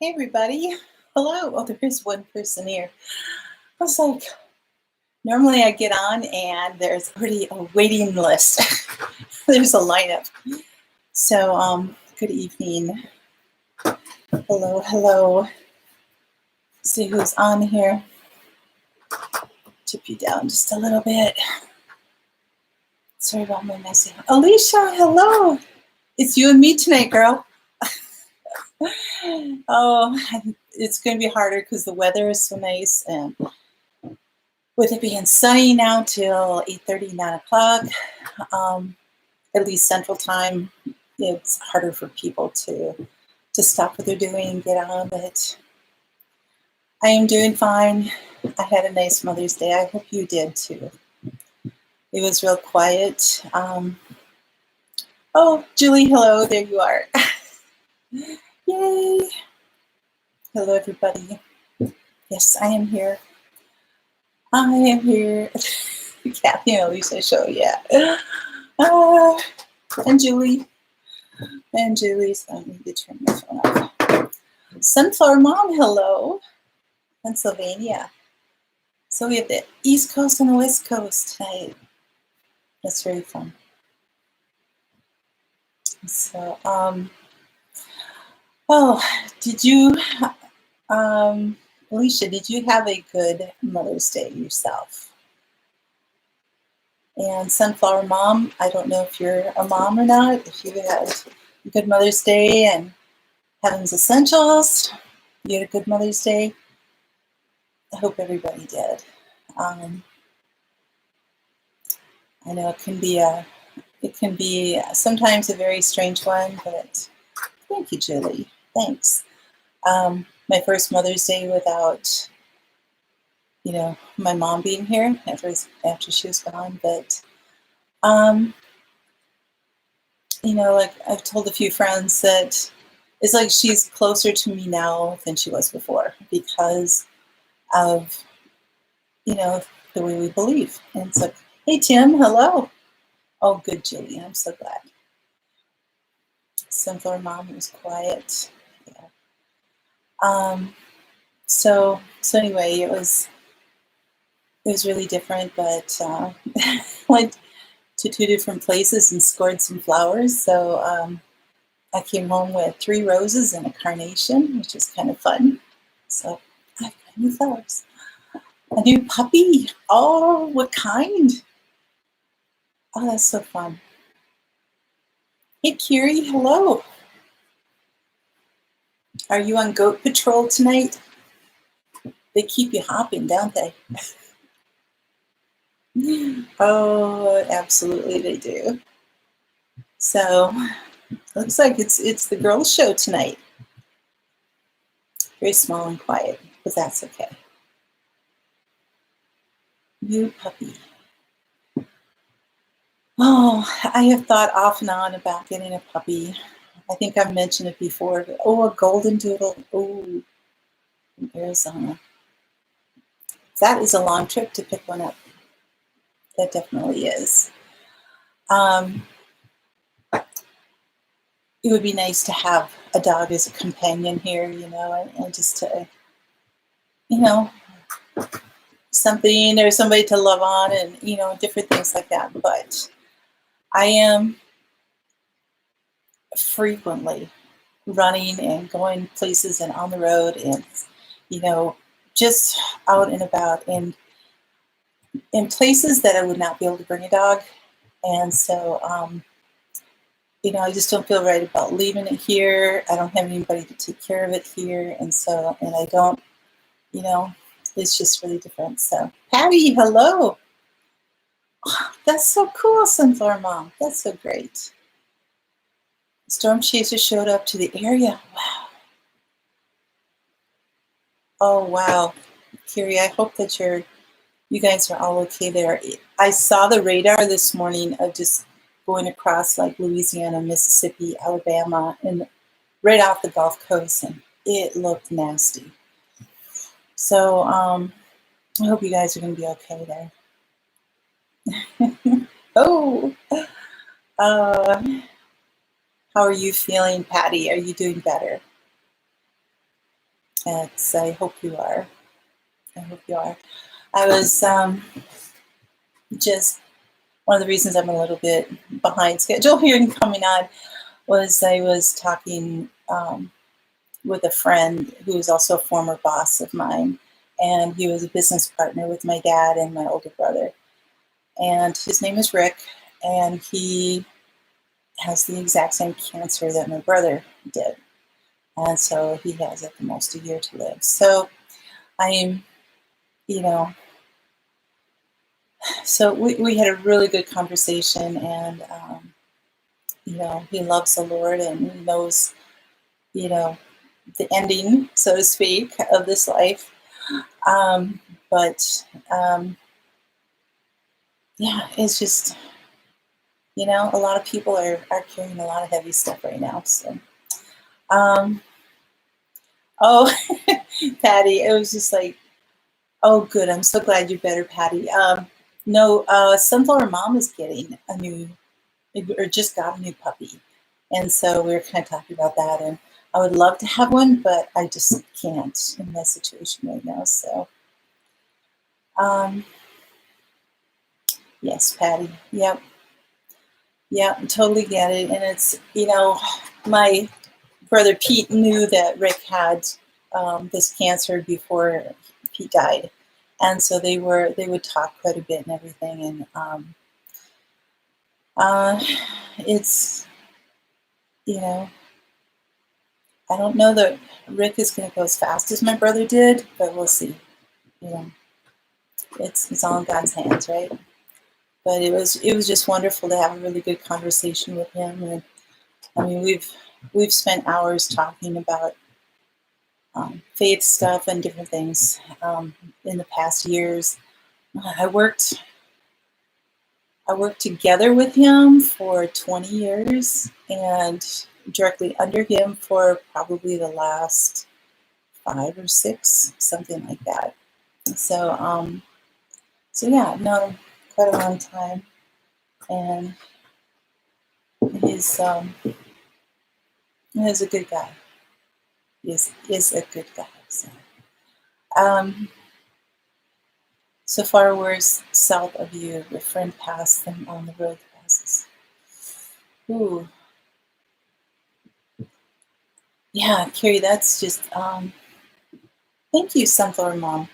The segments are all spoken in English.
Hey everybody, hello. Oh, there is one person here. I was like, normally I get on and there's already a waiting list. There's a lineup. So, good evening. Hello, hello. See who's on here. Tip you down just a little bit. Sorry about my messing. Alicia, hello. It's you and me tonight, girl. Oh, it's going to be harder because the weather is so nice, and with it being sunny now till 8:30, 9 o'clock, at least Central Time, it's harder for people to stop what they're doing and get on. But I am doing fine. I had a nice Mother's Day. I hope you did too. It was real quiet. Oh, Julie, hello. There you are. Yay. Hello, everybody. Yes, I am here. I am here. Kathy and Alicia show, yeah. And Julie. And Julie's, I need to turn my phone off. Sunflower Mom, hello. Pennsylvania. So we have the East Coast and the West Coast tonight. That's very fun. So, did you, Alicia, did you have a good Mother's Day yourself? And Sunflower Mom, I don't know if you're a mom or not, if you had a good Mother's Day and Heaven's Essentials, you had a good Mother's Day. I hope everybody did. I know it can be sometimes a very strange one, but thank you, Julie. Thanks. My first Mother's Day without, my mom being here after she was gone, but like I've told a few friends that it's like she's closer to me now than she was before because of, the way we believe. And it's like, hey, Tim, hello. Oh, good, Julie. I'm so glad. Sunflower Mom was quiet. Yeah. So anyway, it was really different, but went to 2 different places and scored some flowers. So I came home with 3 roses and a carnation, which is kind of fun. So I've got new flowers. A new puppy. Oh, what kind? Oh, that's so fun. Hey, Kiri, hello. Are you on Goat Patrol tonight? They keep you hopping, don't they? Oh, absolutely they do. So, looks like it's the girls' show tonight. Very small and quiet, but that's okay. New puppy. Oh, I have thought off and on about getting a puppy. I think I've mentioned it before. But, a golden doodle. Oh, in Arizona. That is a long trip to pick one up. That definitely is. It would be nice to have a dog as a companion here, and just to, something or somebody to love on and, different things like that. But I am frequently running and going places and on the road and, just out and about and in places that I would not be able to bring a dog. And so, I just don't feel right about leaving it here. I don't have anybody to take care of it here. And so, and I don't, it's just really different. So, Patty, hello. Oh, that's so cool, Sunflower Mom. That's so great. Storm Chaser showed up to the area. Wow. Oh, wow. Kiri, I hope that you guys are all okay there. I saw the radar this morning of just going across like Louisiana, Mississippi, Alabama, and right off the Gulf Coast, and it looked nasty. So I hope you guys are going to be okay there. Oh, how are you feeling, Patty? Are you doing better? I hope you are. I hope you are. I was just, one of the reasons I'm a little bit behind schedule here and coming on was I was talking with a friend who was also a former boss of mine, and he was a business partner with my dad and my older brother. And his name is Rick, and he has the exact same cancer that my brother did. And so he has at the most a year to live. So I'm, you know, so we had a really good conversation, and, he loves the Lord and he knows, the ending, so to speak, of this life. But yeah, it's just, a lot of people are carrying a lot of heavy stuff right now. So, oh, Patty, it was just like, oh, good. I'm so glad you're better, Patty. No, Sunflower Mom is getting a new, or just got a new puppy. And so we were kind of talking about that. And I would love to have one, but I just can't in that situation right now. So, yes, Patty. Yep. Yeah, totally get it. And it's, my brother Pete knew that Rick had this cancer before Pete died. And so they would talk quite a bit and everything. And it's, I don't know that Rick is going to go as fast as my brother did, but we'll see. It's all in God's hands, right? But it was just wonderful to have a really good conversation with him. And I mean, we've spent hours talking about faith stuff and different things in the past years. I worked together with him for 20 years and directly under him for probably the last 5 or 6, something like that. So, yeah, no, quite a long time. And he's a good guy. He is a good guy. So far, where's south of you? Your friend passed them on the road passes. Ooh. Yeah, Carrie, that's just, thank you, Sunflower Mom.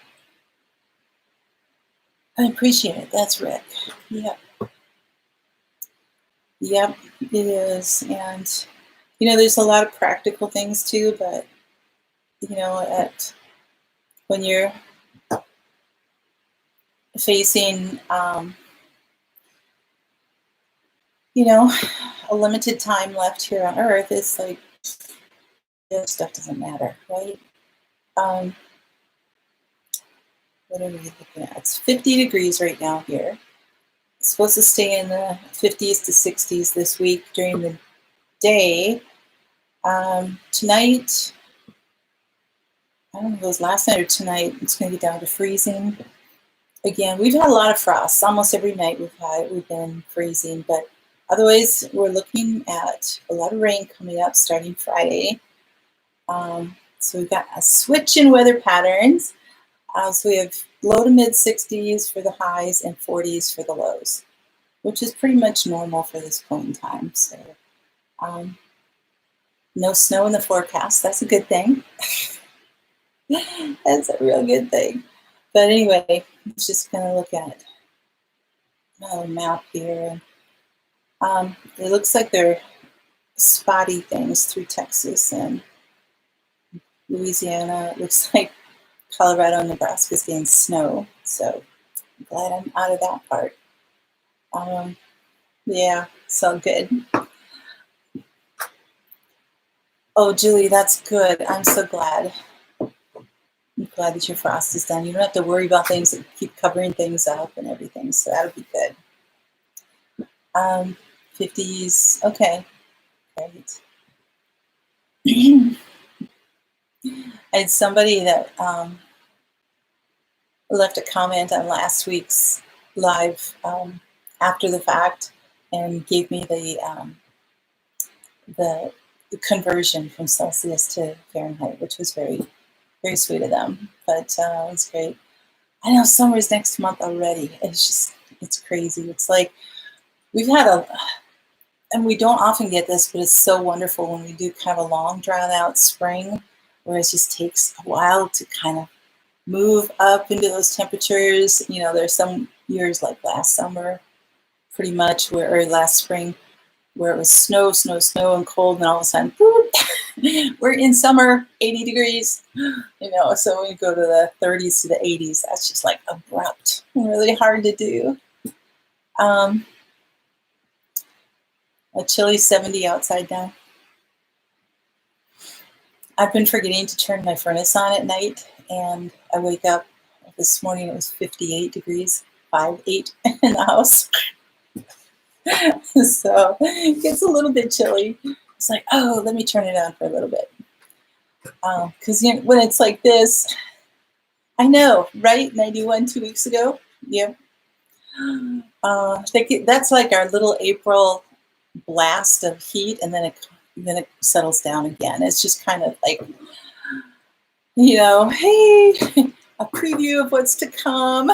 I appreciate it. That's Rick. Yep. Yep, it is. And, there's a lot of practical things too, but, when you're facing, a limited time left here on Earth, it's like, this stuff doesn't matter, right? What are we looking at? It's 50 degrees right now here. It's supposed to stay in the 50s to 60s this week during the day. Tonight, I don't know if it was last night or tonight, it's going to get down to freezing. Again, we've had a lot of frost. Almost every night we've been freezing, but otherwise we're looking at a lot of rain coming up starting Friday. So we've got a switch in weather patterns. So we have low to mid 60s for the highs and 40s for the lows, which is pretty much normal for this point in time. So no snow in the forecast. That's a good thing. That's a real good thing. But anyway, let's just kind of look at a map here. It looks like they're spotty things through Texas and Louisiana. It looks like Colorado and Nebraska is getting snow. So I'm glad I'm out of that part. Yeah, so good. Oh, Julie, that's good. I'm so glad. I'm glad that your frost is done. You don't have to worry about things that keep covering things up and everything. So that'll be good. 50s. Okay. Great. I had somebody that left a comment on last week's live after the fact and gave me the conversion from Celsius to Fahrenheit, which was very, very sweet of them, but it's great. I know summer's next month already. It's crazy. It's like we've had and we don't often get this, but it's so wonderful when we do kind of a long drawn out spring, where it just takes a while to kind of move up into those temperatures. There's some years like last summer, pretty much, or last spring, where it was snow, and cold, and all of a sudden, boop, we're in summer, 80 degrees. So when we go to the 30s to the 80s, that's just like abrupt and really hard to do. A chilly 70 outside now. I've been forgetting to turn my furnace on at night, and I wake up this morning, it was 58 degrees, 5'8" in the house. So it gets a little bit chilly. It's like, oh, let me turn it on for a little bit. Because when it's like this, I know, right? 91 2 weeks ago. Yep. That's like our little April blast of heat, and then it settles down again. It's just kind of like, hey, a preview of what's to come.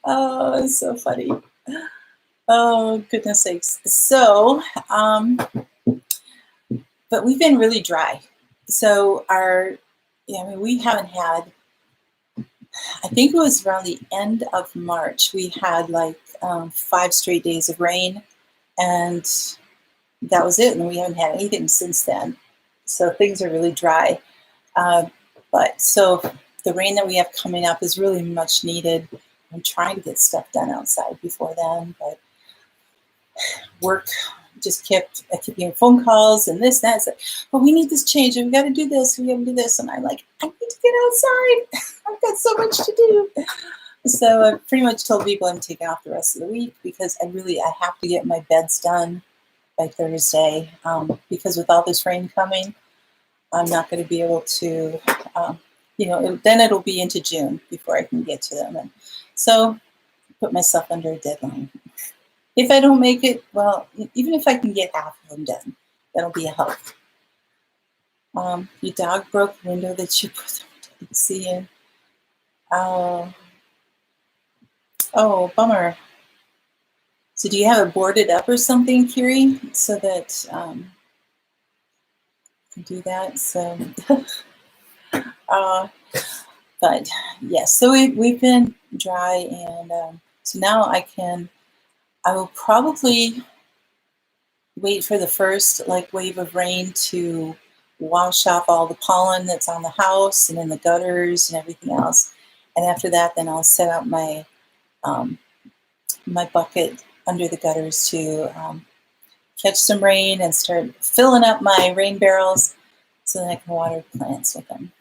Oh, it's so funny. Oh, goodness sakes. So, but we've been really dry. So we haven't had, I think it was around the end of March, we had like 5 straight days of rain, and that was it. And we haven't had anything since then. So things are really dry. But so the rain that we have coming up is really much needed. I'm trying to get stuff done outside before then, but work just kept getting phone calls and this, that. It's like, oh, we need this change, and we got to do this, we got to do this. And I'm like, I need to get outside. I've got so much to do. So I pretty much told people I'm taking off the rest of the week, because I have to get my beds done by Thursday, because with all this rain coming, I'm not going to be able to, then it'll be into June before I can get to them. And so put myself under a deadline. If I don't make it, well, even if I can get half of them done, that'll be a help. Your dog broke the window that you put the see in. Oh, bummer. So do you have it boarded up or something, Kiri, so that you can do that? So, but yes, so we've been dry, and so now I will probably wait for the first wave of rain to wash off all the pollen that's on the house and in the gutters and everything else. And after that, then I'll set up my my bucket under the gutters to catch some rain and start filling up my rain barrels so that I can water plants with them.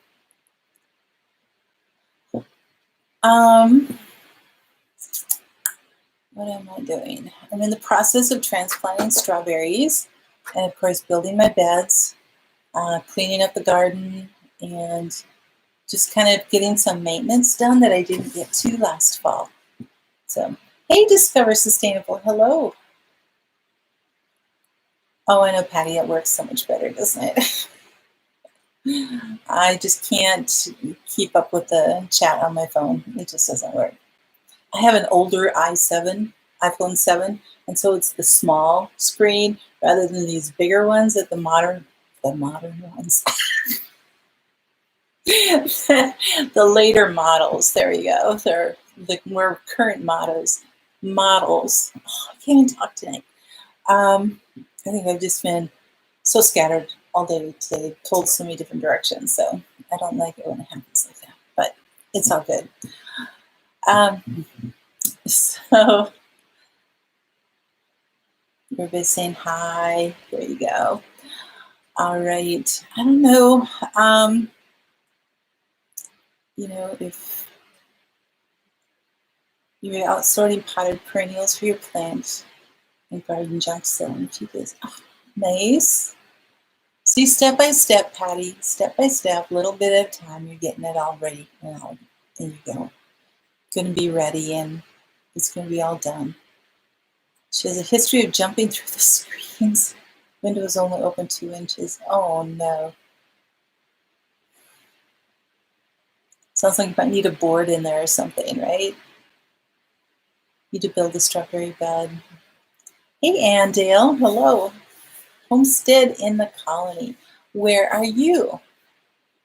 What am I doing? I'm in the process of transplanting strawberries, and of course building my beds, cleaning up the garden, and just kind of getting some maintenance done that I didn't get to last fall. So, hey, Discover Sustainable, hello. Oh, I know, Patty, it works so much better, doesn't it? I just can't keep up with the chat on my phone. It just doesn't work. I have an older iPhone 7, and so it's the small screen rather than these bigger ones that the modern ones. The later models, there you go. They're the more current models. Oh, I can't even talk tonight. I think I've just been so scattered all day today, told so many different directions. So I don't like it when it happens like that, but it's all good. So everybody's saying hi. There you go. All right. I don't know. If you're out sorting potted perennials for your plants and garden junk selling a few days. Oh, nice. See, step by step, Patty. Step by step, little bit at a time. You're getting it all ready. There you go. Going to be ready, and it's going to be all done. She has a history of jumping through the screens. Window is only open 2 inches. Oh no. Sounds like you might need a board in there or something, right? Need to build a strawberry bed. Hey, Andale, hello. Homestead in the Colony. Where are you?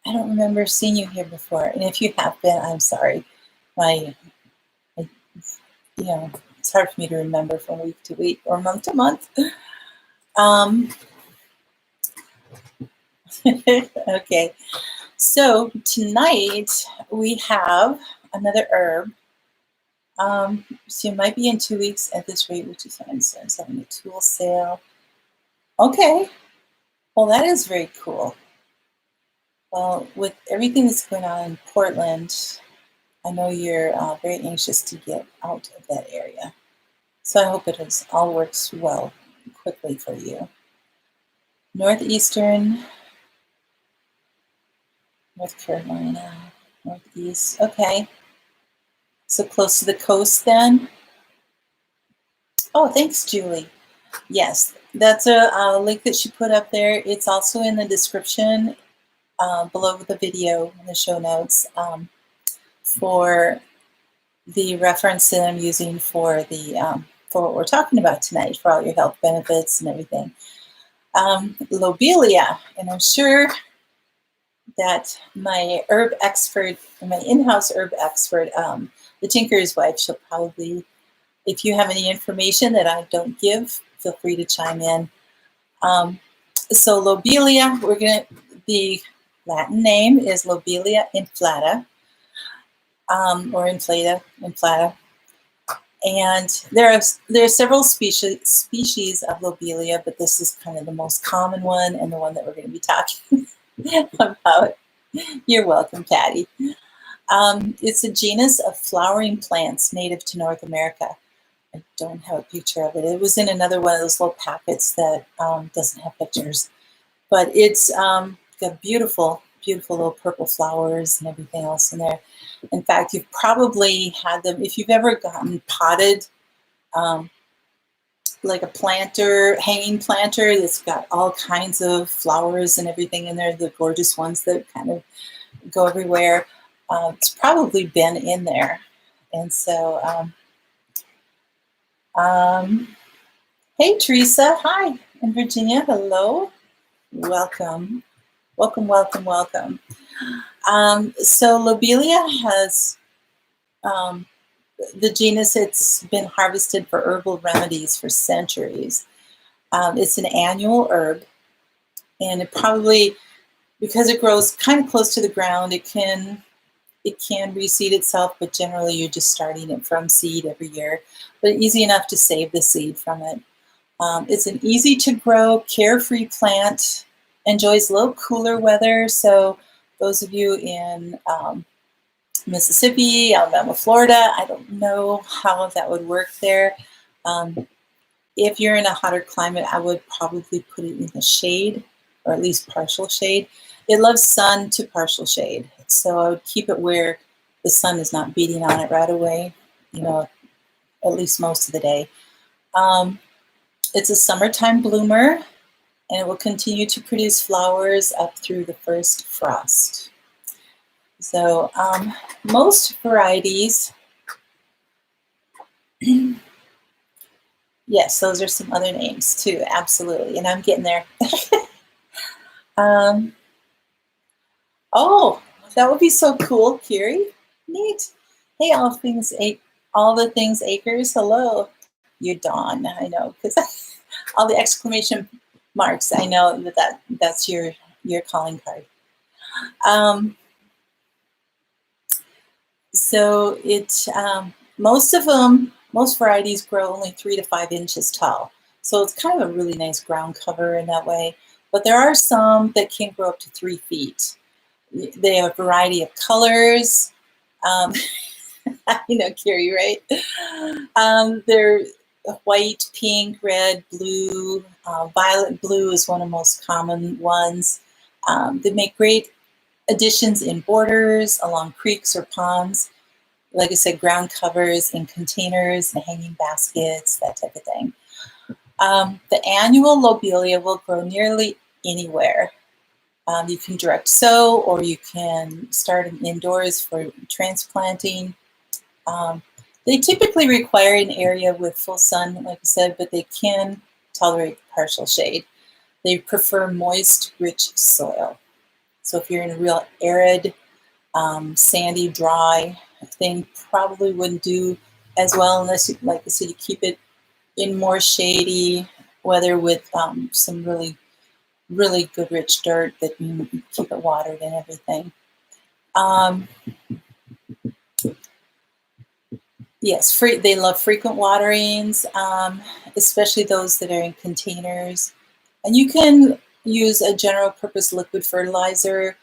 I don't remember seeing you here before. And if you have been, I'm sorry. It's hard for me to remember from week to week or month to month. Okay, so tonight we have another herb. So you might be in 2 weeks at this rate, which is fine. So it's having a tool sale. Okay, well, that is very cool. Well, with everything that's going on in Portland, I know you're very anxious to get out of that area. So I hope it all works well quickly for you. Northeastern, North Carolina, Northeast. Okay. So close to the coast then? Oh, thanks, Julie. Yes, that's a link that she put up there. It's also in the description below the video in the show notes for the reference that I'm using for the for what we're talking about tonight, for all your health benefits and everything. Lobelia, and I'm sure that my herb expert, my in-house herb expert, the Tinker's Wife, she'll probably, if you have any information that I don't give, feel free to chime in. So Lobelia, the Latin name is Lobelia inflata, or inflata. And there are several species of Lobelia, but this is kind of the most common one and the one that we're going to be talking about. You're welcome, Patty. It's a genus of flowering plants native to North America. I don't have a picture of it. It was in another one of those little packets that doesn't have pictures. But it's got beautiful, beautiful little purple flowers and everything else in there. In fact, you've probably had them, if you've ever gotten potted, like a planter, hanging planter that's got all kinds of flowers and everything in there, the gorgeous ones that kind of go everywhere. It's probably been in there. And so, hey, Teresa, hi. And Virginia, hello. Welcome. Welcome, welcome, welcome. So Lobelia has the genus, it's been harvested for herbal remedies for centuries. It's an annual herb, and it probably, because it grows kind of close to the ground, it can reseed itself, but generally you're just starting it from seed every year, but easy enough to save the seed from it. It's an easy to grow, carefree plant, enjoys a little cooler weather. So those of you in Mississippi, Alabama, Florida, I don't know how that would work there. If you're in a hotter climate, I would probably put it in the shade, or at least partial shade. It loves sun to partial shade. So I would keep it where the sun is not beating on it right away, at least most of the day. It's a summertime bloomer, and it will continue to produce flowers up through the first frost. So most varieties, yes, those are some other names too, absolutely, and I'm getting there. Oh, that would be so cool, Kiri. Neat. Hey, all the things acres. Hello, you're Dawn. I know, because all the exclamation marks. I know that's your calling card. So most varieties grow only 3 to 5 inches tall. So it's kind of a really nice ground cover in that way. But there are some that can grow up to 3 feet. They have a variety of colors. Kiri, right? They're white, pink, red, blue, violet blue is one of the most common ones. They make great additions in borders, along creeks or ponds. Like I said, ground covers in containers and hanging baskets, that type of thing. The annual lobelia will grow nearly anywhere. You can direct sow, or you can start them indoors for transplanting. They typically require an area with full sun, like I said, but they can tolerate partial shade. They prefer moist, rich soil. So if you're in a real arid, sandy, dry thing, probably wouldn't do as well unless, you, like I said, you keep it in more shady weather with some really, really good rich dirt that you keep it watered and everything. Yes, they love frequent waterings, especially those that are in containers. And you can use a general purpose liquid fertilizer,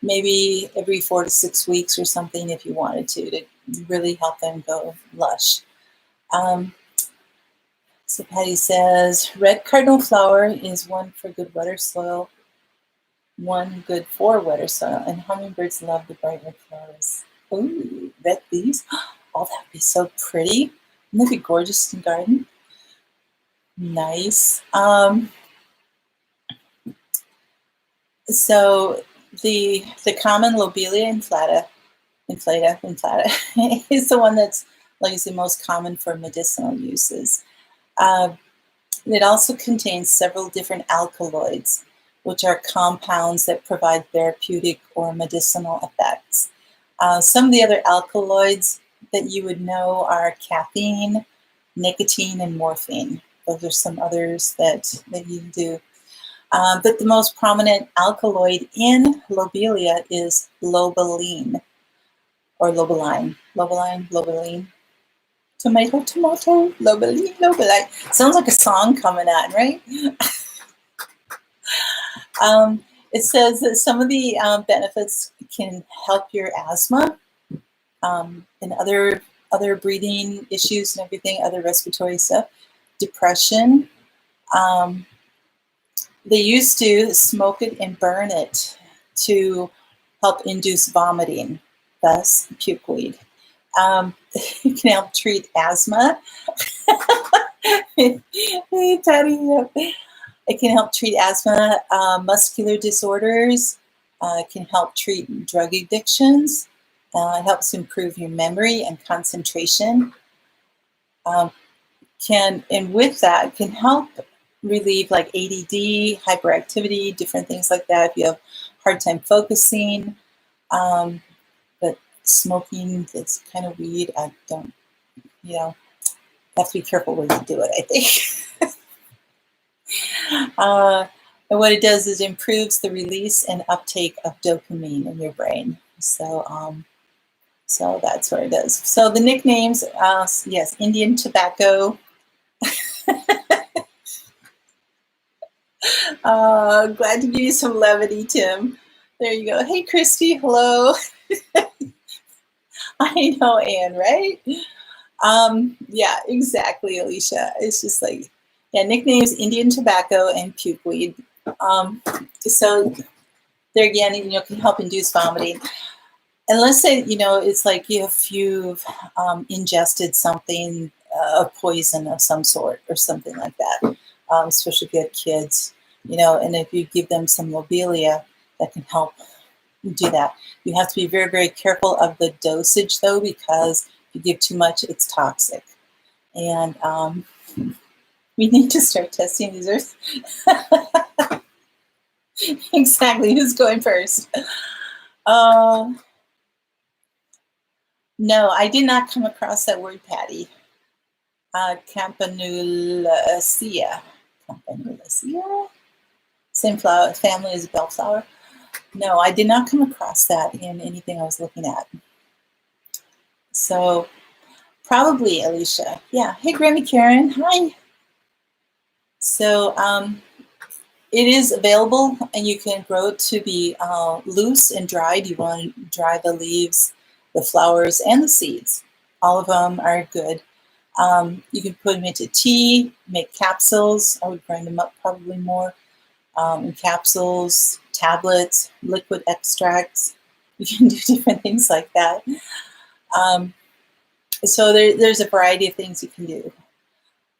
maybe every 4 to 6 weeks or something if you wanted to really help them go lush. So Patty says, red cardinal flower is one for good wetter soil, one good for wetter soil, and hummingbirds love the bright red flowers. Ooh, red leaves. Oh, that'd be so pretty. Wouldn't that be gorgeous in the garden? Nice. So the common Lobelia inflata is the one that's, like I said, most common for medicinal uses. It also contains several different alkaloids, which are compounds that provide therapeutic or medicinal effects. Some of the other alkaloids that you would know are caffeine, nicotine, and morphine. Those are some others that you do. But the most prominent alkaloid in lobelia is lobeline, or lobeline. Lobeline. Tomato, lobeline, lobeline. Sounds like a song coming on, right? It says that some of the benefits can help your asthma and other breathing issues and everything, other respiratory stuff, depression. They used to smoke it and burn it to help induce vomiting, thus pukeweed. It can help treat asthma. It can help treat asthma, muscular disorders. It can help treat drug addictions. It helps improve your memory and concentration. And with that, can help relieve like ADD, hyperactivity, different things like that. If you have a hard time focusing, but smoking, this kind of weed, I don't, have to be careful when you do it, I think. And what it does is improves the release and uptake of dopamine in your brain. So that's what it does. So the nicknames, yes, Indian tobacco. Glad to give you some levity, Tim. There you go. Hey, Christy, hello. I know, Anne, right? Yeah, exactly, Alicia. It's just like, yeah, nicknames Indian tobacco and pukeweed. So there again, can help induce vomiting. And let's say, it's like if you've ingested something, a poison of some sort or something like that, especially if you have kids, and if you give them some lobelia, that can help do that. You have to be very, very careful of the dosage, though, because if you give too much, it's toxic. And we need to start testing these earth. Exactly. Who's going first? No, I did not come across that word, Patty. Campanulaceae. Same flower family as bellflower. No, I did not come across that in anything I was looking at. So probably Alicia. Yeah. Hey, Grammy Karen. Hi. So it is available, and you can grow it to be loose and dried. You want to dry the leaves, the flowers, and the seeds. All of them are good. You can put them into tea, make capsules. I would grind them up probably more. In capsules, tablets, liquid extracts. You can do different things like that. So there's a variety of things you can do.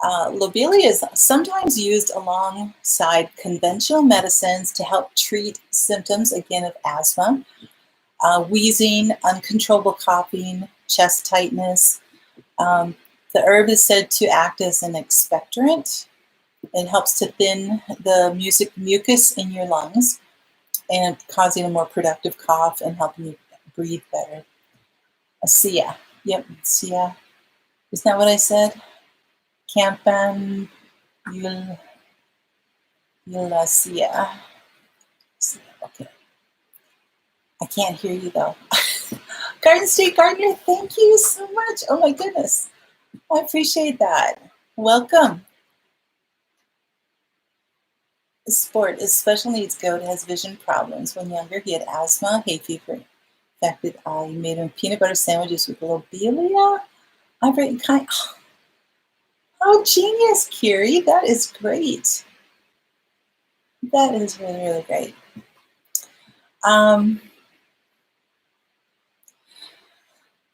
Lobelia is sometimes used alongside conventional medicines to help treat symptoms, again, of asthma, wheezing, uncontrollable coughing, chest tightness. The herb is said to act as an expectorant. It helps to thin the mucus in your lungs and causing a more productive cough and helping you breathe better. Acea. Yep, Acea. Isn't that what I said? Campanulacea. Okay. I can't hear you though. Garden State Gardener, thank you so much. Oh my goodness. I appreciate that. Welcome. Sport, a special needs goat, has vision problems. When younger, he had asthma, hay fever, infected eye. You made him peanut butter sandwiches with lobelia. I've written kind. Oh, genius, Kiri. That is great. That is really, really great.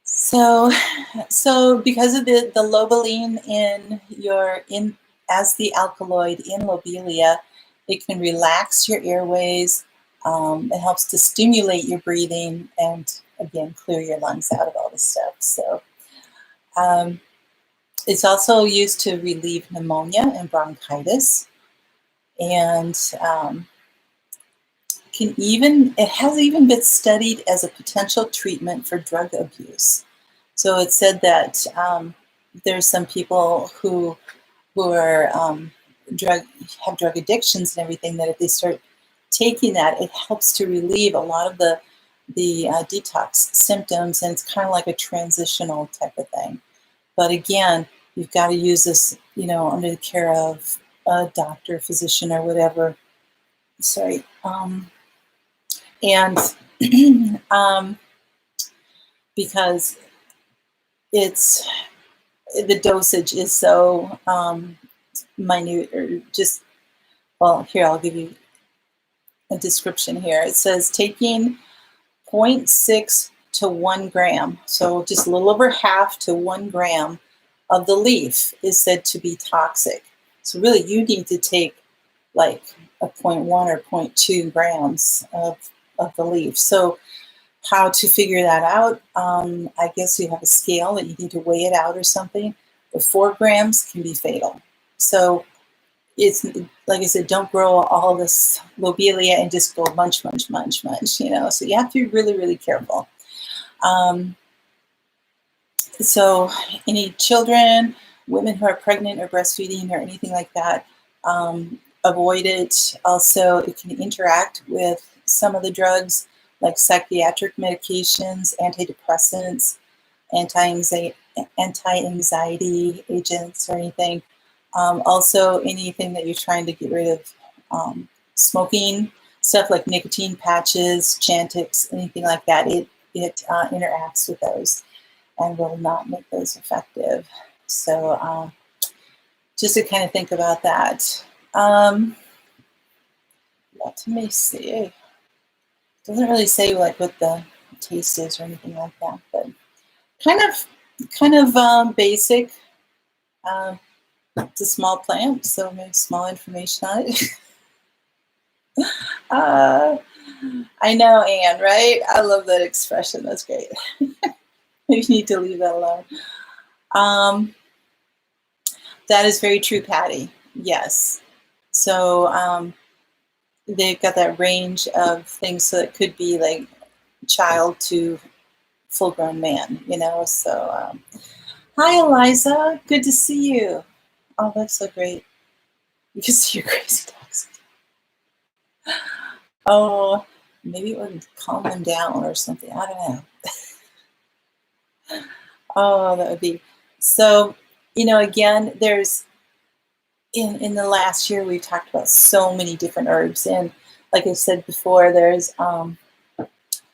So because of the lobeline as the alkaloid in lobelia, it can relax your airways. It helps to stimulate your breathing and, again, clear your lungs out of all this stuff. So it's also used to relieve pneumonia and bronchitis. And it has even been studied as a potential treatment for drug abuse. So it said that there's some people who are have drug addictions and everything, that if they start taking that, it helps to relieve a lot of the detox symptoms, and it's kind of like a transitional type of thing. But again, you've got to use this, under the care of a doctor, physician, or whatever. Sorry. And because the dosage is so minute, or just, well, here, I'll give you a description here. It says taking 0.6 to 1 gram, so just a little over half to 1 gram of the leaf is said to be toxic. So really, you need to take like a 0.1 or 0.2 grams of the leaf. So how to figure that out? I guess you have a scale that you need to weigh it out or something. The 4 grams can be fatal. So it's like I said, don't grow all this lobelia and just go munch, munch, munch, munch, So you have to be really, really careful. So any children, women who are pregnant or breastfeeding or anything like that, avoid it. Also, it can interact with some of the drugs like psychiatric medications, antidepressants, anti-anxiety agents, or anything. Also, anything that you're trying to get rid of, smoking, stuff like nicotine patches, Chantix, anything like that, it interacts with those and will not make those effective. So just to kind of think about that. Let me see. It doesn't really say like what the taste is or anything like that, but kind of basic. It's a small plant, so maybe small information on it. I know, Anne, right? I love that expression. That's great. You need to leave that alone. That is very true, Patty. Yes. So they've got that range of things, so it could be like child to full-grown man, So hi, Eliza. Good to see you. Oh, that's so great. You can see your crazy dogs. Oh, maybe it would calm them down or something. I don't know. Oh, that would be. So, again, there's, in the last year, we've talked about so many different herbs. And like I said before, there's a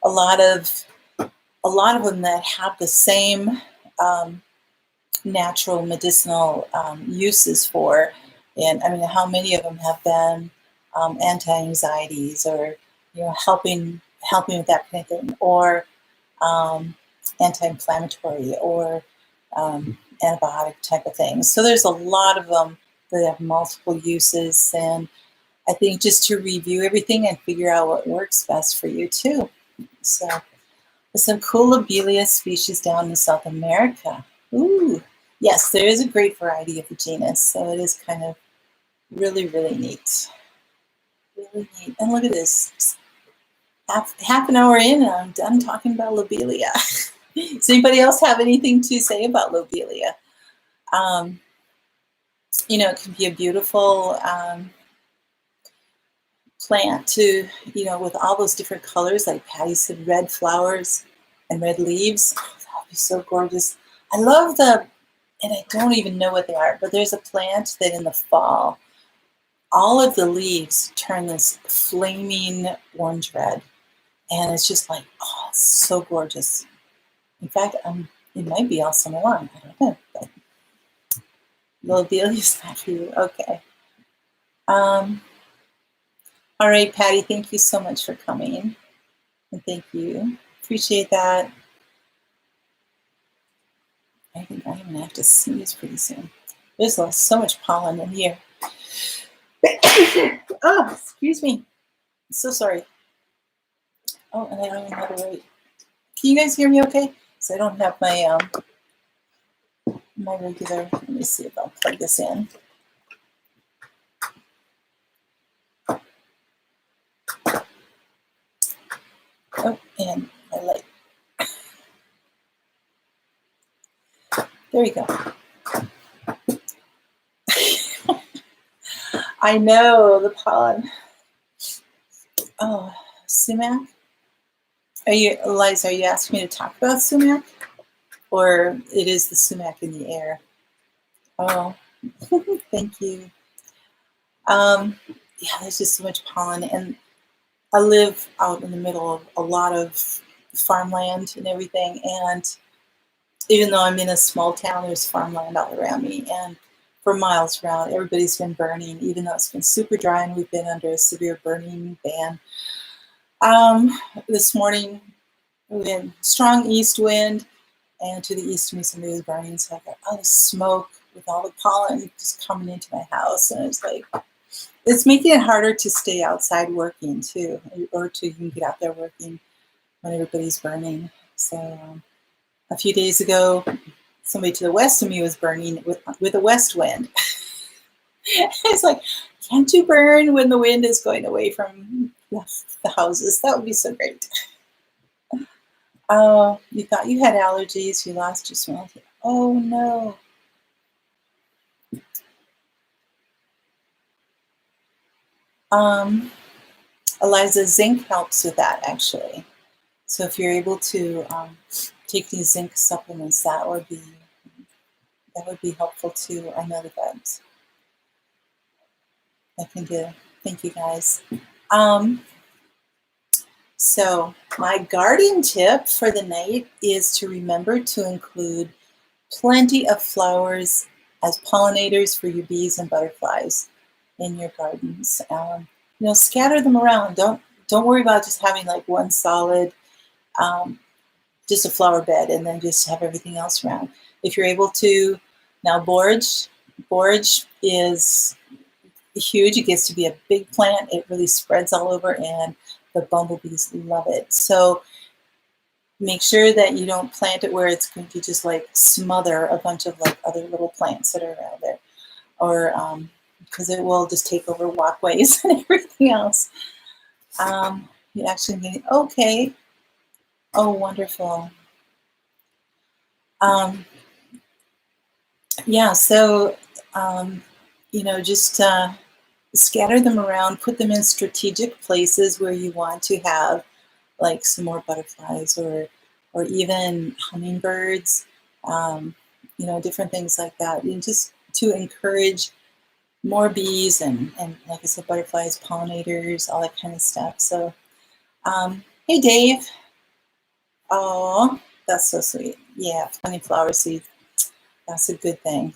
lot of them that have the same natural medicinal uses for. And I mean, how many of them have been anti-anxieties, or helping with that kind of thing, or anti-inflammatory, or antibiotic type of things. So there's a lot of them that have multiple uses, and I think just to review everything and figure out what works best for you too. So there's some cool lobelia species down in South America. Ooh, yes, there is a great variety of the genus, so it is kind of really, really neat. Really neat. And look at this. Half an hour in and I'm done talking about lobelia. Does anybody else have anything to say about lobelia? You know, it can be a beautiful plant to, you know, with all those different colors, like Patty said, red flowers and red leaves. Oh, that would be so gorgeous. I love and I don't even know what they are, but there's a plant that in the fall, all of the leaves turn this flaming orange red. And it's just like, oh, it's so gorgeous. In fact, it might be all summer long. I don't know. But lobelia is not for you. Okay. All right, Patty, thank you so much for coming. And thank you. Appreciate that. I think I'm going to have to sneeze pretty soon. There's so much pollen in here. Oh, excuse me. I'm so sorry. Oh, and I don't even have to write. Can you guys hear me okay? So I don't have my my regular. Let me see if I'll plug this in. Oh, and my light. There we go. I know the pollen. Oh, sumac. Eliza, are you asking me to talk about sumac? Or it is the sumac in the air? Oh, thank you. Yeah, there's just so much pollen. And I live out in the middle of a lot of farmland and everything. And even though I'm in a small town, there's farmland all around me. And for miles around, everybody's been burning, even though it's been super dry and we've been under a severe burning ban. This morning, we had strong east wind, and to the east of me, somebody was burning. So I got all the smoke with all the pollen just coming into my house. And it's like, it's making it harder to stay outside working too, or to even get out there working when everybody's burning. So a few days ago, somebody to the west of me was burning with a west wind. It's like, can't you burn when the wind is going away from the houses? That would be so great. Oh, you thought you had allergies, you lost your smell. Oh no. Eliza, zinc helps with that actually. So if you're able to take these zinc supplements, that would be helpful too. I know that can do. Thank you guys. So my garden tip for the night is to remember to include plenty of flowers as pollinators for your bees and butterflies in your gardens. You know, scatter them around. Don't worry about just having like one solid, just a flower bed, and then just have everything else around. If you're able to, now borage is huge. It gets to be a big plant. It really spreads all over, and the bumblebees love it. So make sure that you don't plant it where it's going to just like smother a bunch of like other little plants that are around there, or because it will just take over walkways and everything else. You actually need, okay. Oh, wonderful. Yeah, so, you know, just scatter them around, put them in strategic places where you want to have like some more butterflies or even hummingbirds, you know, different things like that. And just to encourage more bees and like I said, butterflies, pollinators, all that kind of stuff. So, hey, Dave. Oh, that's so sweet. Yeah, funny flower seeds. That's a good thing.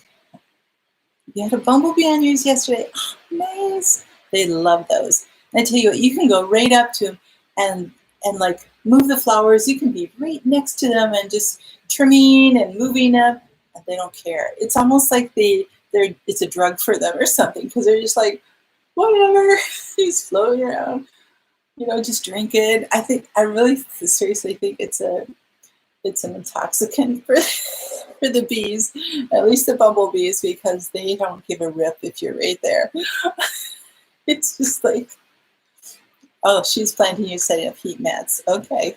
You had a bumblebee on yours yesterday. Oh, nice. They love those. And I tell you what, you can go right up to them and like move the flowers. You can be right next to them and just trimming and moving them, They don't care. It's almost like it's a drug for them or something, because they're just like, whatever, he's floating around, just drink it. I really seriously think it's an intoxicant for the bees, at least the bumblebees, because they don't give a rip if you're right there. It's just like, oh, she's planning you setting up heat mats. Okay.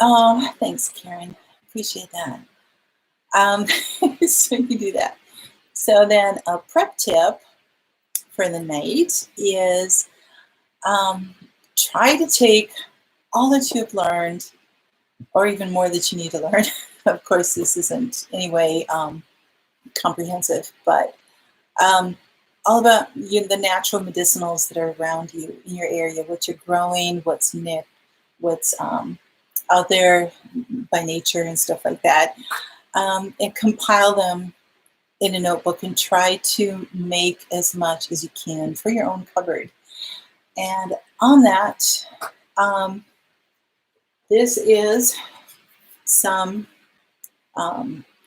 Oh, thanks, Karen. Appreciate that. So you do that. So then a prep tip for the night is try to take all that you've learned, or even more that you need to learn. Of course, this isn't any way comprehensive, but all about the natural medicinals that are around you in your area, what you're growing, what's out there by nature and stuff like that, and compile them in a notebook and try to make as much as you can for your own cupboard. And on that, this is some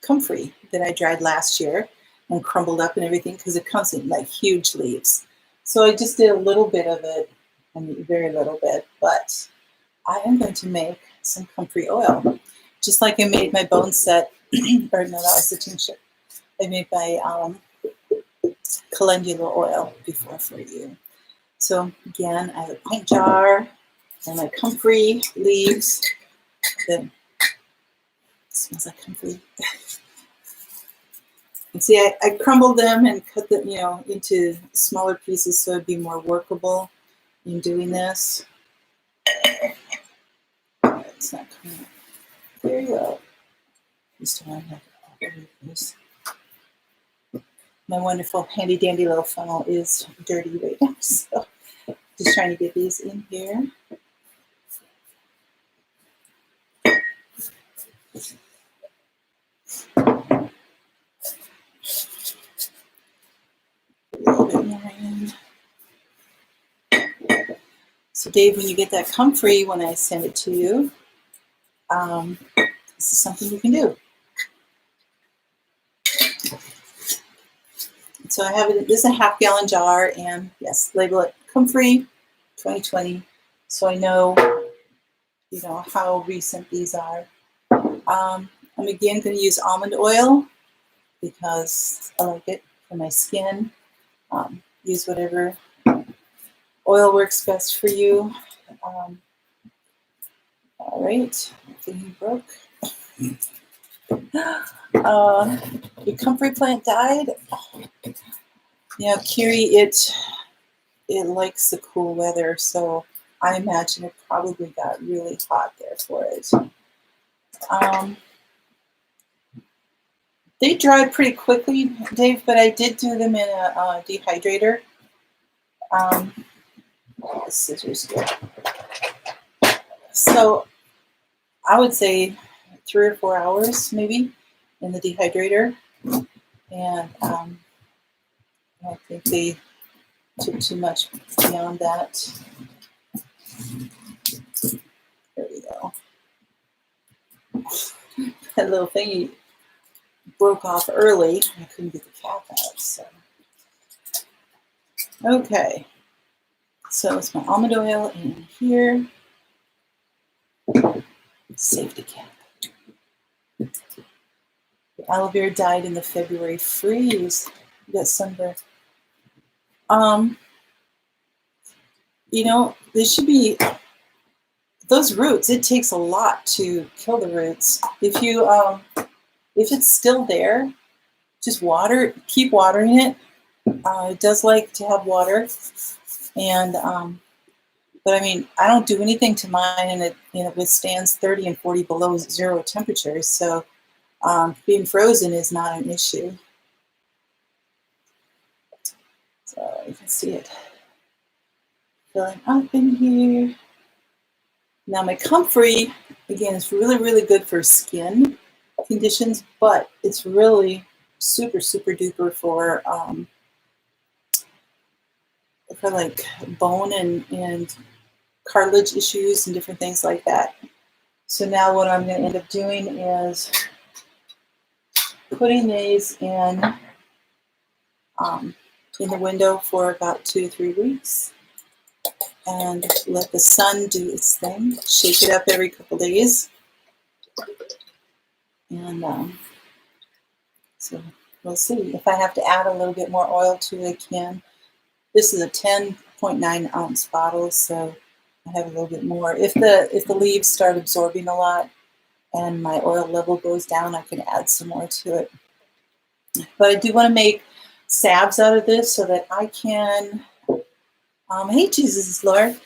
comfrey that I dried last year and crumbled up and everything, because it comes in like huge leaves. So I just did a little bit of it, I mean, very little bit, but I am going to make some comfrey oil, just like I made my bone set, or no, that was the tincture. I made my calendula oil before for you. So again, I have a pint jar and my comfrey leaves. It smells like comfrey. And see, I crumbled them and cut them, into smaller pieces so it'd be more workable in doing this. It's not coming out very well. Just want to have this. My wonderful handy dandy little funnel is dirty right now, so just trying to get these in here. A little bit more in. So Dave, when you get that comfrey, when I send it to you, this is something you can do. So I have it, this is a 1/2 gallon jar, and yes, label it comfrey 2020. So I know, how recent these are. I'm again going to use almond oil because I like it for my skin. Use whatever oil works best for you. All right, everything broke. Your comfrey plant died. Kiri, it likes the cool weather, so I imagine it probably got really hot there for it. They dried pretty quickly, Dave, but I did do them in a dehydrator. Scissors here. So I would say 3 or 4 hours maybe in the dehydrator, and I think they took too much beyond that. There we go. That little thingy broke off early. I couldn't get the cap out. So okay. So it's my almond oil in here. Safety cap. The aloe vera died in the February freeze. You got sunburn. They should be, those roots, it takes a lot to kill the roots. If it's still there, just keep watering it. It does like to have water. And, but I mean, I don't do anything to mine, and it withstands 30 and 40 below zero temperatures. So being frozen is not an issue. So you can see it filling up in here. Now my comfrey, again, is really, really good for skin conditions, but it's really super, super duper for like bone and cartilage issues and different things like that. So now what I'm going to end up doing is putting these in the window for about 2 to 3 weeks and let the sun do its thing. Shake it up every couple days. And so we'll see. If I have to add a little bit more oil to it, I can. This is a 10.9 ounce bottle, so I have a little bit more. If the leaves start absorbing a lot and my oil level goes down, I can add some more to it. But I do want to make salves out of this so that I can, hey Jesus Lord.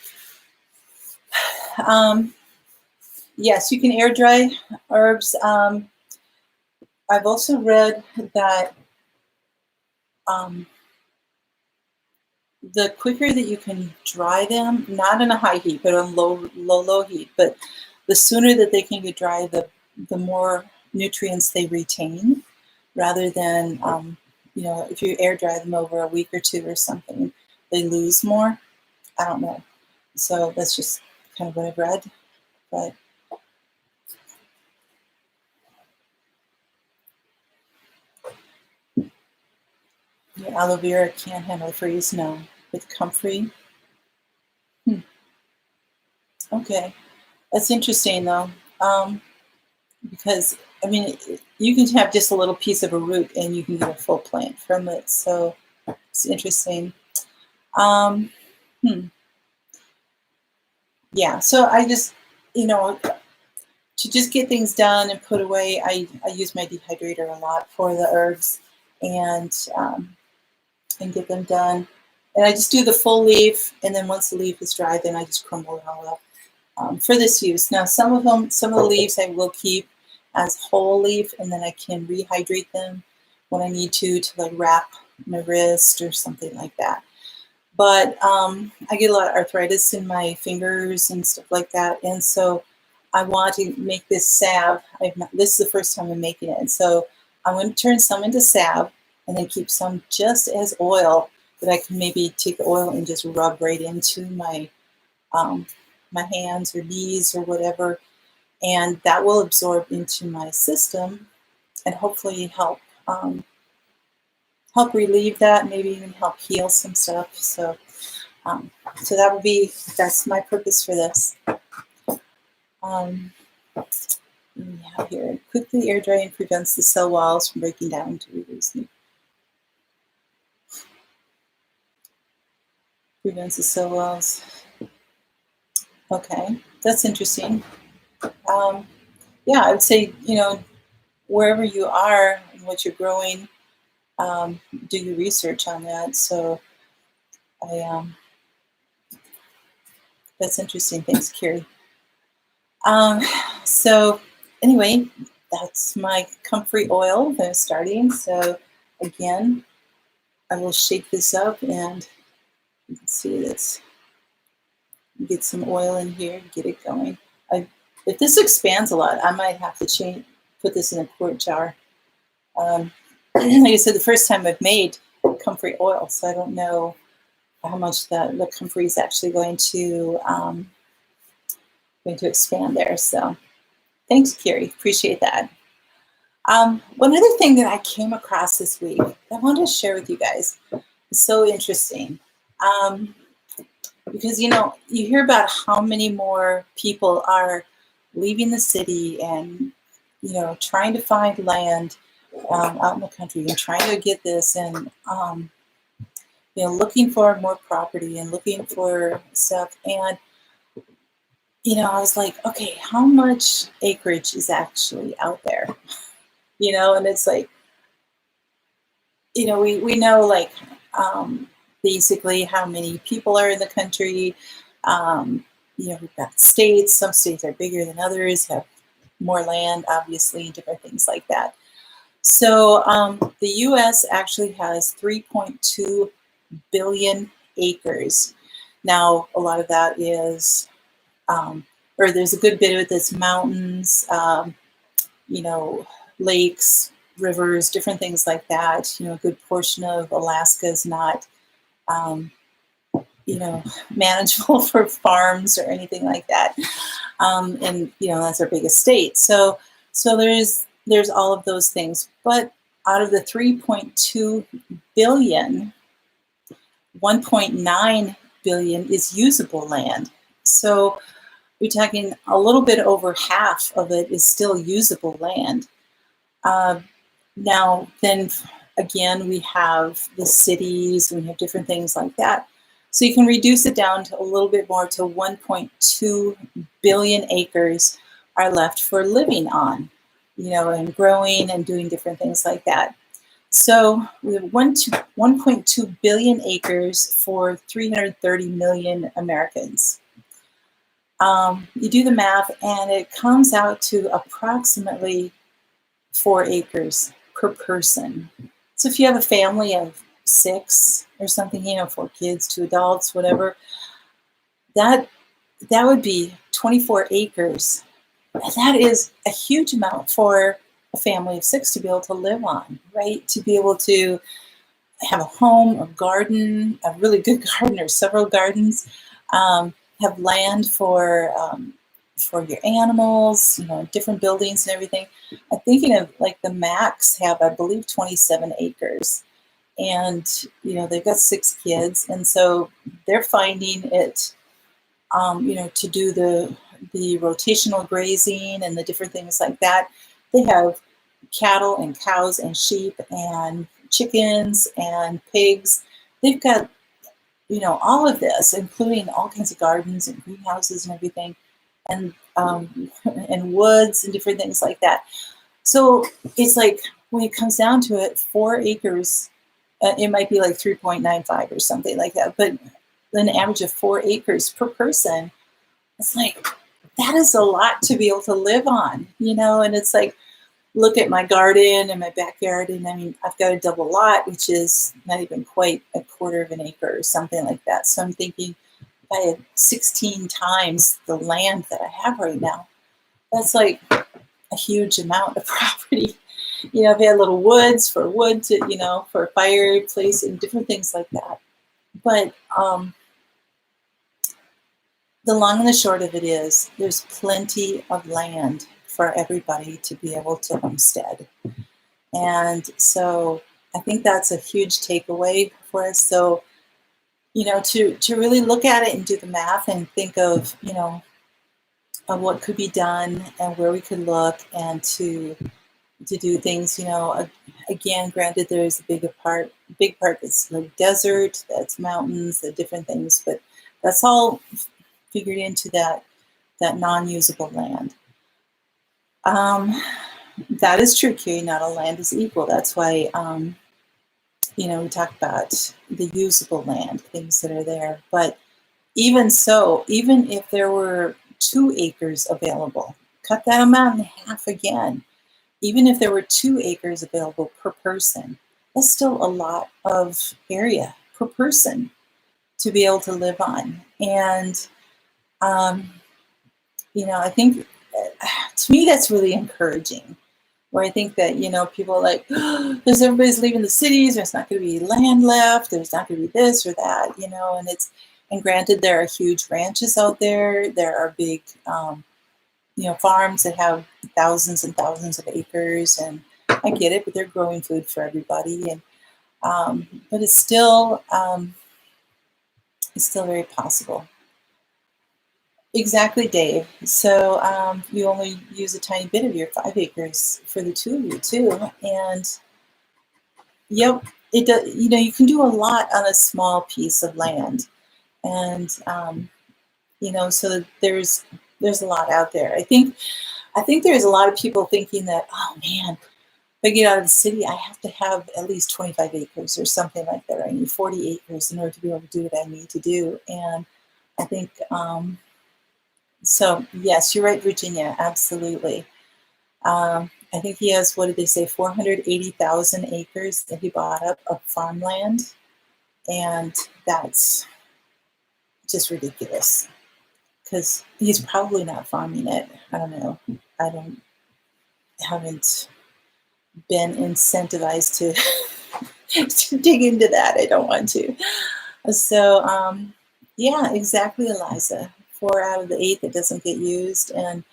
Yes, you can air dry herbs. I've also read that the quicker that you can dry them, not in a high heat, but on low heat, but the sooner that they can get dry, the more nutrients they retain, rather than, if you air dry them over a week or 2 or something, they lose more. I don't know. So that's just kind of what I've read. But your aloe vera can't handle freeze? No. With comfrey? Okay. That's interesting, though. Because, I mean, you can have just a little piece of a root and you can get a full plant from it. So it's interesting. Yeah, so I just, to just get things done and put away, I use my dehydrator a lot for the herbs and get them done. And I just do the full leaf, and then once the leaf is dry, then I just crumble it all up for this use. Now, some of the leaves I will keep as whole leaf, and then I can rehydrate them when I need to like wrap my wrist or something like that. But I get a lot of arthritis in my fingers and stuff like that, and so I want to make this salve. This is the first time I'm making it, and so I'm going to turn some into salve and then keep some just as oil that I can maybe take the oil and just rub right into my my hands or knees or whatever, and that will absorb into my system and hopefully help relieve that, maybe even help heal some stuff. So that's my purpose for this. We have here, quickly air drying prevents the cell walls from breaking down to reduce heat. Prevents the cell walls. Okay, that's interesting. Yeah, I would say, wherever you are and what you're growing, do your research on that. So that's interesting. Thanks, Carrie. So anyway, that's my comfrey oil that I'm starting. So again, I will shake this up, and you can see this. Get some oil in here, get it going. If this expands a lot, I might have to put this in a quart jar. Like I said, the first time I've made comfrey oil, so I don't know how much the comfrey is actually going to expand there. So thanks, Carrie. Appreciate that. One other thing that I came across this week that I wanted to share with you guys is so interesting. Because, you hear about how many more people are leaving the city and, trying to find land out in the country and trying to get this and, looking for more property and looking for stuff. And, I was like, okay, how much acreage is actually out there? And it's like, we know like basically how many people are in the country. We've got states. Some states are bigger than others, have more land, obviously, different things like that. So the U.S. actually has 3.2 billion acres. Now, a lot of that is, or there's a good bit of it that's mountains, lakes, rivers, different things like that. A good portion of Alaska is not manageable for farms or anything like that. And that's our biggest state. So there's all of those things. But out of the 3.2 billion, 1.9 billion is usable land. So we're talking a little bit over half of it is still usable land. Now, then again, we have the cities, we have different things like that. So you can reduce it down to a little bit more to 1.2 billion acres are left for living on, and growing and doing different things like that. So we have 1.2 billion acres for 330 million Americans. You do the math and it comes out to approximately 4 acres per person. So if you have a family of 6 or something, 4 kids, 2 adults, whatever, that would be 24 acres. That is a huge amount for a family of 6 to be able to live on, right? To be able to have a home, a garden, a really good garden or several gardens, have land for your animals, different buildings and everything. I'm thinking of like the Macs have, I believe, 27 acres. And, they've got 6 kids. And so they're finding it, to do the rotational grazing and the different things like that. They have cattle and cows and sheep and chickens and pigs. They've got, all of this, including all kinds of gardens and greenhouses and everything, and woods and different things like that. So it's like when it comes down to it, 4 acres, it might be like 3.95 or something like that, but an average of 4 acres per person, it's like, that is a lot to be able to live on, and it's like, look at my garden and my backyard, and I mean, I've got a double lot, which is not even quite a quarter of an acre or something like that. So I'm thinking, if I had 16 times the land that I have right now, that's like a huge amount of property. If you had little woods for wood to, for a fireplace and different things like that. But the long and the short of it is, there's plenty of land for everybody to be able to homestead. And so I think that's a huge takeaway for us. So, to really look at it and do the math and think of, of what could be done and where we could look, and to do things, again, granted, there's a big part that's like desert, that's mountains, the different things, but that's all figured into that non-usable land. That is true, Carrie. Not all land is equal. That's why, we talk about the usable land, things that are there. But even so, even if there were 2 acres available, cut that amount in half again. Even if there were 2 acres available per person, that's still a lot of area per person to be able to live on. And, I think, to me, that's really encouraging. Where I think that, people are like, because everybody's leaving the cities, there's not going to be land left, there's not going to be this or that, and granted, there are huge ranches out there, there are big, farms that have thousands and thousands of acres, and I get it, but they're growing food for everybody, and but it's still very possible. Exactly, Dave. So you only use a tiny bit of your 5 acres for the 2 of you too, and yep, it does. You can do a lot on a small piece of land, and so there's a lot out there. I think there's a lot of people thinking that, oh man, if I get out of the city, I have to have at least 25 acres or something like that. I need 40 acres in order to be able to do what I need to do, and I think. So yes, you're right, Virginia, absolutely. I think he has, what did they say, 480,000 acres that he bought up of farmland, and that's just ridiculous because he's probably not farming it. I don't know. Haven't been incentivized to to dig into that. I don't want to. So Yeah, exactly, Eliza. 4 out of the 8 that doesn't get used, and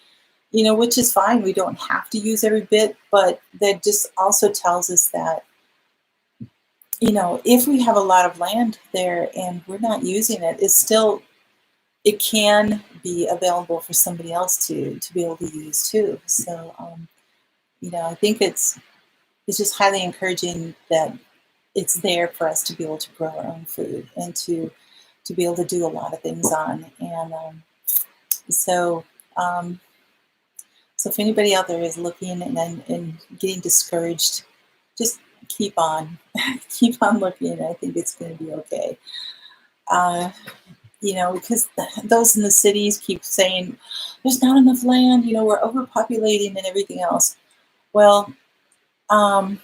which is fine. We don't have to use every bit, but that just also tells us that if we have a lot of land there and we're not using it, it can be available for somebody else to be able to use too. So I think it's just highly encouraging that it's there for us to be able to grow our own food and to be able to do a lot of things on. And so um, so if anybody out there is looking and getting discouraged, just keep on, keep on looking. I think it's going to be okay. Because those in the cities keep saying there's not enough land. We're overpopulating and everything else. Well, um,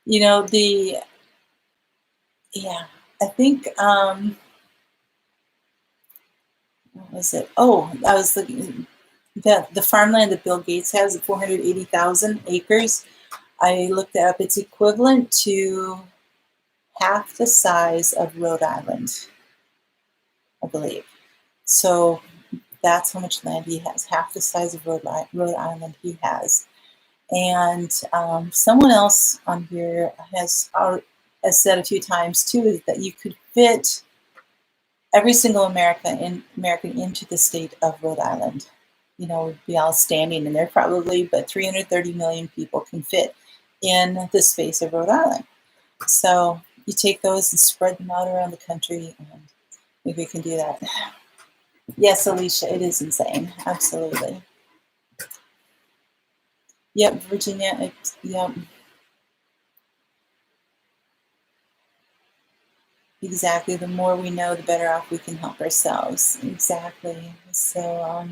the yeah, I think what was it? Oh, I was looking the farmland that Bill Gates has, 480,000 acres. I looked it up. It's equivalent to half the size of Rhode Island, I believe. So that's how much land he has, half the size of Rhode Island he has. And someone else on here has said a few times too that you could fit every single American into the state of Rhode Island. Would be all standing in there probably, but 330 million people can fit in the space of Rhode Island. So you take those and spread them out around the country, and maybe we can do that. Yes, Alicia, it is insane. Absolutely. Yep, Virginia. Yep. Exactly. The more we know, the better off we can help ourselves. Exactly. So,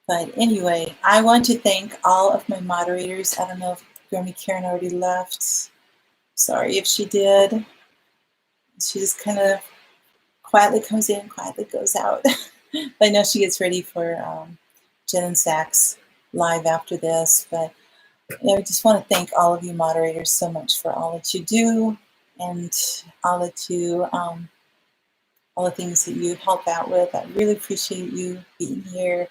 but anyway, I want to thank all of my moderators. I don't know if Grammy Karen already left. Sorry if she did. She just kind of quietly comes in, quietly goes out. I know she gets ready for Jen and Zach's live after this, but I just want to thank all of you moderators so much for all that you do and all the things that you help out with. I really appreciate you being here.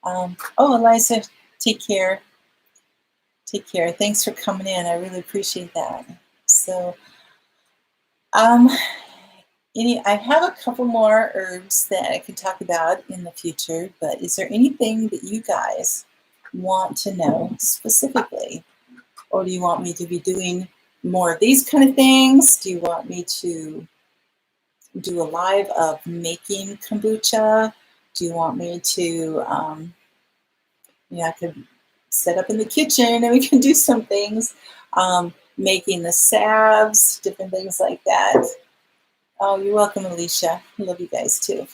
Oh, Eliza, take care. Take care. Thanks for coming in. I really appreciate that. So, I have a couple more herbs that I can talk about in the future, but is there anything that you guys want to know specifically? Or do you want me to be doing more of these kind of things? Do you want me to do a live of making kombucha? Do you want me to, I could set up in the kitchen and we can do some things, making the salves, different things like that. Oh, you're welcome, Alicia. I love you guys too.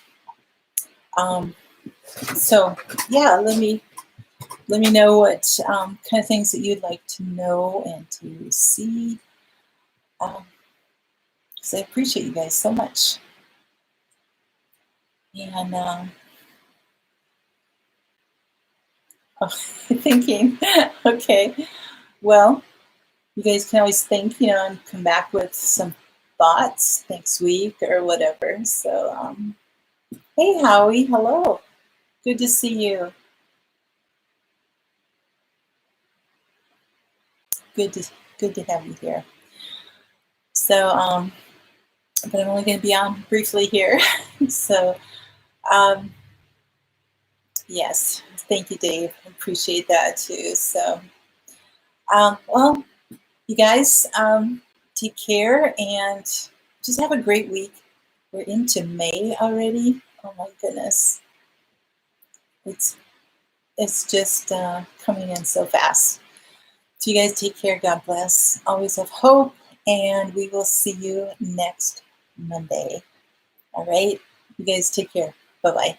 So yeah, let me know what kind of things that you'd like to know and to see. Because I appreciate you guys so much. And thinking, okay, well, you guys can always think, and come back with some thoughts next week or whatever. So, hey, Howie, hello. Good to see you. Good to have you here. So, but I'm only going to be on briefly here. So, yes, thank you, Dave. I appreciate that too. So, well, you guys, take care and just have a great week. We're into May already. Oh my goodness. It's just coming in so fast. So you guys take care. God bless. Always have hope. And we will see you next Monday. All right. You guys take care. Bye-bye.